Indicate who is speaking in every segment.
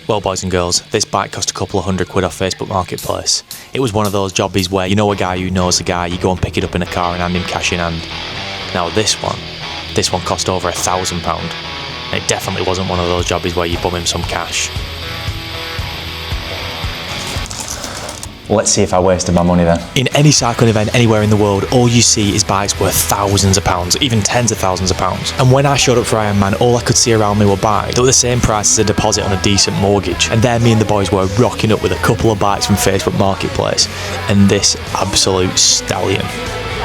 Speaker 1: Well, boys and girls, this bike cost a couple of £100 off Facebook Marketplace. It was one of those jobbies where you know a guy who knows a guy, you go and pick it up in a car and hand him cash in hand. Now this one cost over £1,000. And it definitely wasn't one of those jobbies where you bum him some cash.
Speaker 2: Let's see if I wasted my money then.
Speaker 1: In any cycling event anywhere in the world, all you see is bikes worth thousands of pounds, even tens of thousands of pounds. And when I showed up for Ironman, all I could see around me were bikes that were the same price as a deposit on a decent mortgage. And there me and the boys were rocking up with a couple of bikes from Facebook Marketplace, and this absolute stallion.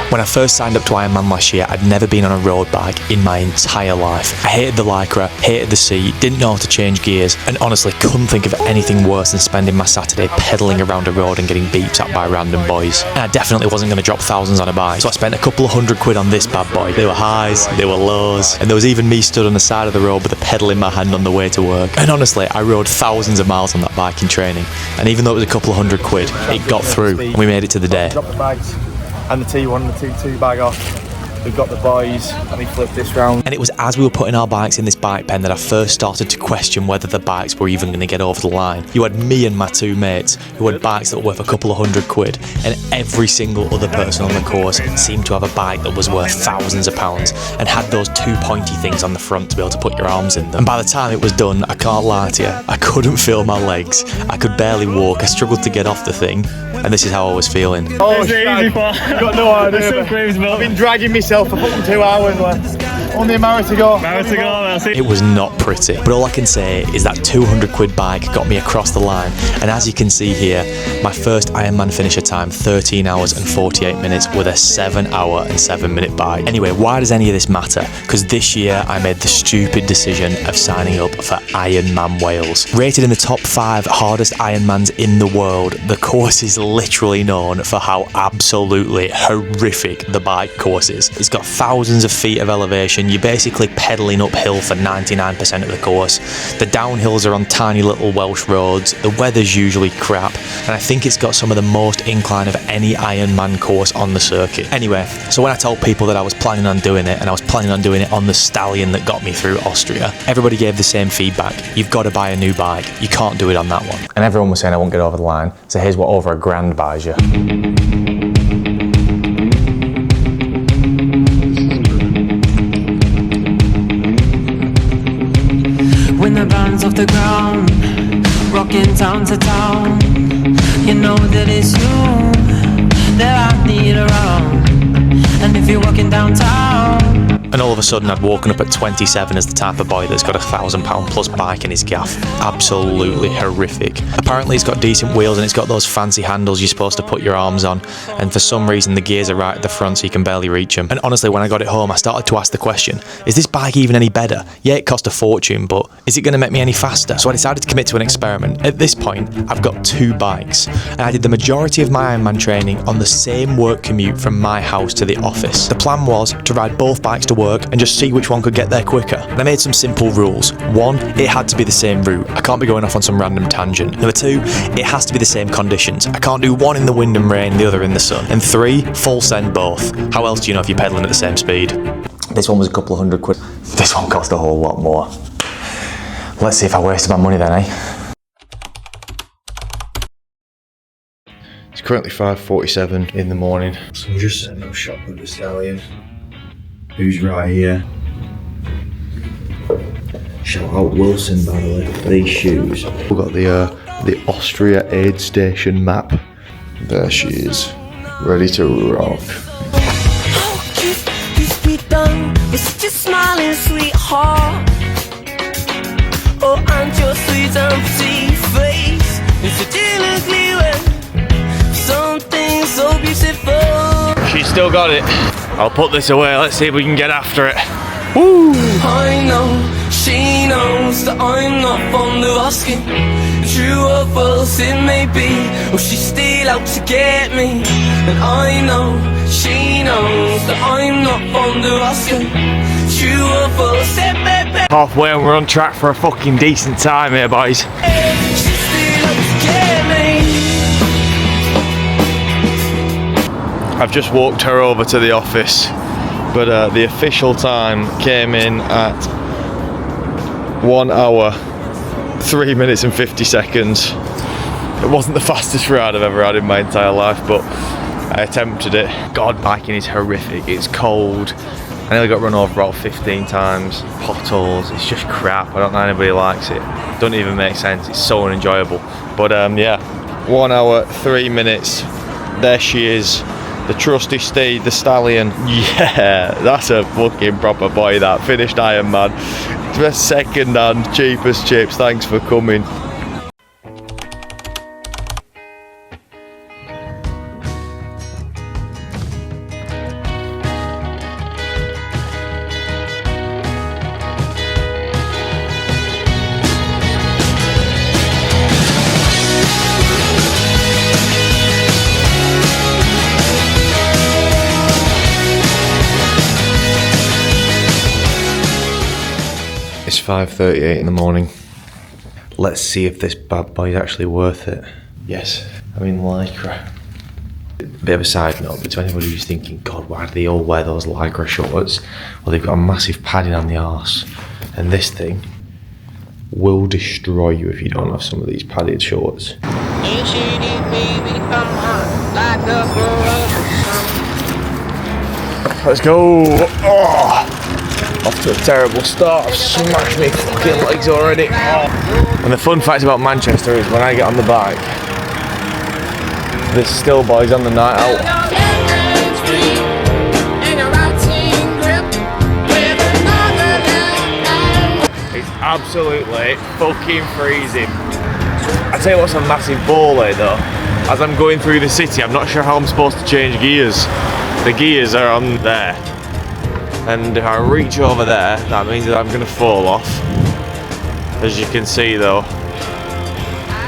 Speaker 1: When I first signed up to Ironman last year, I'd never been on a road bike in my entire life. I hated the Lycra, hated the seat, didn't know how to change gears, and honestly couldn't think of anything worse than spending my Saturday pedalling around a road and getting beeped at by random boys. And I definitely wasn't going to drop thousands on a bike, so I spent a couple of £100 on this bad boy. There were highs, there were lows, and there was even me stood on the side of the road with a pedal in my hand on the way to work. And honestly, I rode thousands of miles on that bike in training, and even though it was a couple of £100, it got through, and we made it to the day.
Speaker 3: Drop the bags. And the T1 and the T2 bag off. We've got the boys, let me flip this round.
Speaker 1: And it was as we were putting our bikes in this bike pen that I first started to question whether the bikes were even going to get over the line. You had me and my two mates who had bikes that were worth a couple of £100, and every single other person on the course seemed to have a bike that was worth thousands of pounds and had those two pointy things on the front to be able to put your arms in them. And by the time it was done, I can't lie to you, I couldn't feel my legs, I could barely walk, I struggled to get off the thing, and this is how I was feeling.
Speaker 3: Oh, shit, you've got no idea. I've been dragging myself for fucking 2 hours left. Only a mile to go.
Speaker 4: That's it.
Speaker 1: It was not pretty, but all I can say is that £200 bike got me across the line, and as you can see here, my first Ironman finisher time 13 hours and 48 minutes with a 7 hour and 7 minute bike. Anyway, why does any of this matter? Because this year I made the stupid decision of signing up for Ironman Wales. Rated in the top 5 hardest Ironmans in the world, the course is literally known for how absolutely horrific the bike course is. It's got thousands of feet of elevation. You're basically pedaling uphill for 99% of the course. The downhills are on tiny little Welsh roads. The weather's usually crap, and I think it's got some of the most incline of any Ironman course on the circuit. Anyway, so when I told people that I was planning on doing it, and I was planning on doing it on the stallion that got me through Austria, everybody gave the same feedback. You've got to buy a new bike. You can't do it on that one.
Speaker 2: And everyone was saying I won't get over the line, so here's what over £1,000 buys you.
Speaker 5: When the band's off the ground, rocking town to town, you know that it's you that I need around. And if you're walking downtown,
Speaker 1: And all of a sudden I'd woken up at 27 as the type of boy that's got a £1,000 plus bike in his gaff. Absolutely horrific. Apparently it's got decent wheels and it's got those fancy handles you're supposed to put your arms on, and for some reason the gears are right at the front so you can barely reach them. And honestly, when I got it home I started to ask the question, is this bike even any better? Yeah, it cost a fortune, but is it going to make me any faster? So I decided to commit to an experiment. At this point I've got 2 bikes, and I did the majority of my Ironman training on the same work commute from my house to the office. The plan was to ride both bikes to work and just see which one could get there quicker. And I made some simple rules. 1, it had to be the same route. I can't be going off on some random tangent. Number 2, it has to be the same conditions. I can't do one in the wind and rain, the other in the sun. And 3, full send both. How else do you know if you're pedaling at the same speed?
Speaker 2: This one was a couple of £100. This one cost a whole lot more. Let's see if I wasted my money then, eh?
Speaker 3: It's currently 5:47 in the morning, so we're just setting up shop with the stallion, who's right here. Shout out Wilson, by the way, for these shoes. We've got the Austria aid station map. There she is, ready to rock.
Speaker 6: How could this be done with such a smiling sweetheart? Oh, and your sweet empty face is a delicately when something so beautiful.
Speaker 3: She's still got it. I'll put this away, let's see if we can get after it. Woo!
Speaker 6: I know, she knows that I'm not fond of asking. True or false it may be, or she's still out to get me. And I know, she knows that I'm not fond of asking. True or false it may be.
Speaker 3: Halfway and we're on track for a fucking decent time here, boys.
Speaker 6: She's still out to get me.
Speaker 3: I've just walked her over to the office, but the official time came in at 1 hour 3 minutes and 50 seconds. It wasn't the fastest ride I've ever had in my entire life, but I attempted it. God, biking is horrific. It's cold. I nearly got run over about 15 times. Potholes, it's just crap. I don't know anybody likes it. Doesn't even make sense. It's so unenjoyable. But yeah, 1 hour, 3 minutes. There she is. The trusty steed, the stallion. Yeah, that's a fucking proper boy, that. Finished Ironman. Just second hand, cheapest chips. Thanks for coming. It's 5:38 in the morning. Let's see if this bad boy is actually worth it. Yes, I'm in Lycra. Bit of a side note, but to anybody who's thinking, God, why do they all wear those Lycra shorts? Well, they've got a massive padding on the arse. And this thing will destroy you if you don't have some of these padded shorts. Let's go! Oh. Off to a terrible start. I've smashed my fucking legs already. Oh. And the fun fact about Manchester is when I get on the bike, there's still boys on the night out. It's absolutely fucking freezing. I tell you what's a massive ball though. As I'm going through the city, I'm not sure how I'm supposed to change gears. The gears are on there. And if I reach over there, that means that I'm going to fall off. As you can see though,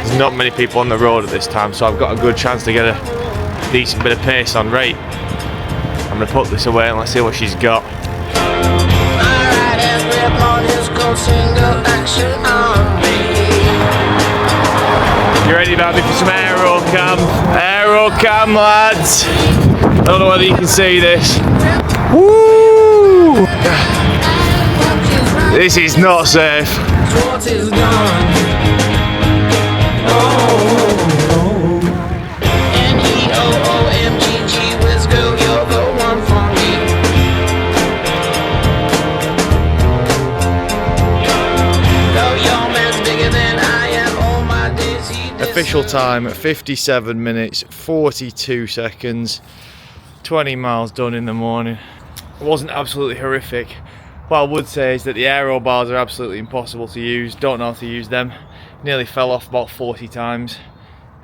Speaker 3: there's not many people on the road at this time, so I've got a good chance to get a decent bit of pace on. Right, I'm going to put this away and let's see what she's got. You ready, baby, for some aero cam? Aero cam, lads! I don't know whether you can see this. Woo! This is not safe. Official time at 57 minutes 42 seconds. 20 miles done in the morning. It wasn't absolutely horrific. What I would say is that the aero bars are absolutely impossible to use. Don't know how to use them. Nearly fell off about 40 times.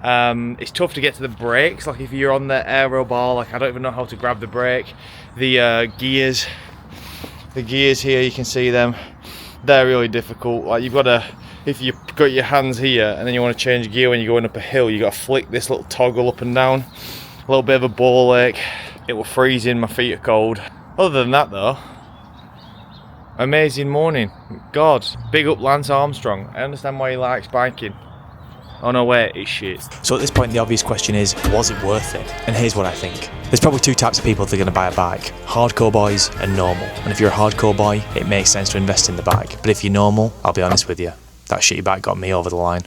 Speaker 3: It's tough to get to the brakes. Like if you're on the aero bar, like I don't even know how to grab the brake. The gears here, you can see them. They're really difficult. Like you've got to, if you've got your hands here and then you want to change gear when you're going up a hill, you've got to flick this little toggle up and down. A little bit of a ball ache. It will freeze in, my feet are cold. Other than that though, amazing morning. God, big up Lance Armstrong. I understand why he likes biking. Oh no, wait, it's shit.
Speaker 1: So at this point, the obvious question is, was it worth it? And here's what I think. There's probably two types of people that are going to buy a bike. Hardcore boys and normal. And if you're a hardcore boy, it makes sense to invest in the bike. But if you're normal, I'll be honest with you, that shitty bike got me over the line.